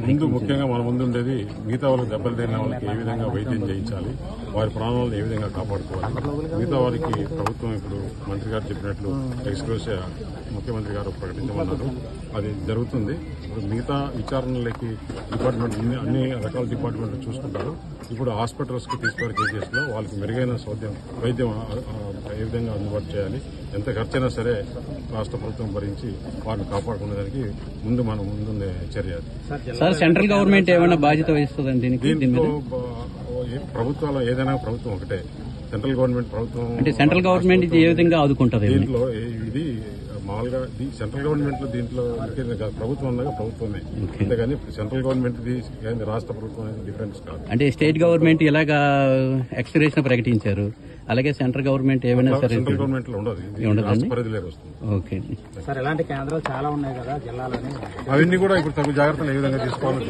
ముందు ముఖ్యంగా మన ముందు ఉండేది మిగతా వాళ్ళకి దెబ్బలు తిన్న వాళ్ళకి ఏ విధంగా వైద్యం చేయించాలి, వారి ప్రాణాలను ఏ విధంగా కాపాడుకోవాలి. మిగతా వారికి ప్రభుత్వం ఇప్పుడు మంత్రి గారు చెప్పినట్లు ఎక్స్క్లూసివ్ ముఖ్యమంత్రి గారు ప్రకటించమన్నారు. అది జరుగుతుంది. ఇప్పుడు మిగతా విచారణలకి డిపార్ట్మెంట్ అన్ని రకాల డిపార్ట్మెంట్లు చూసుకుంటారు. ఇప్పుడు హాస్పిటల్స్ కి తీసుకునే కేసెస్లో వాళ్ళకి మెరుగైన వైద్యం ఏ విధంగా అందుబాటు చేయాలి, ఎంత ఖర్చైనా సరే రాష్ట్ర ప్రభుత్వం భరించి వారిని కాపాడుకునేదానికి ముందుండే చర్య. సార్, సెంట్రల్ గవర్నమెంట్ ఏమైనా బాధ్యత వహిస్తుందండి దీంట్లో ప్రభుత్వాలు ఏదైనా ప్రభుత్వం ఒకటే. సెంట్రల్ గవర్నమెంట్ ప్రభుత్వం అంటే సెంట్రల్ గవర్నమెంట్ ఇది ఏ విధంగా ఆదుకుంటది? దీంట్లో ఇది మామూలుగా సెంట్రల్ గవర్నమెంట్ లో దీంట్లో ప్రభుత్వం ఉండగా ప్రభుత్వమే, అంతేగాని సెంట్రల్ గవర్నమెంట్ రాష్ట్ర ప్రభుత్వం అనేది డిఫరెన్స్ కాదు. అంటే స్టేట్ గవర్నమెంట్ ఇలాగా ఎక్స్గ్రేషన్ ప్రకటించారు, అలాగే సెంట్రల్ గవర్నమెంట్ ఏమైనా సరే సెంట్రల్ గవర్నమెంట్ లో ఉండదు, రాష్ట్ర పరిధిలోకి వస్తుంది. ఓకే సార్, ఇలాంటి కేంద్రాలు చాలా ఉన్నాయి కదా జిల్లాలోనే, అవన్నీ కూడా ఇప్పుడు తగు జాగ్రత్తలు ఏ విధంగా తీసుకోవాలి.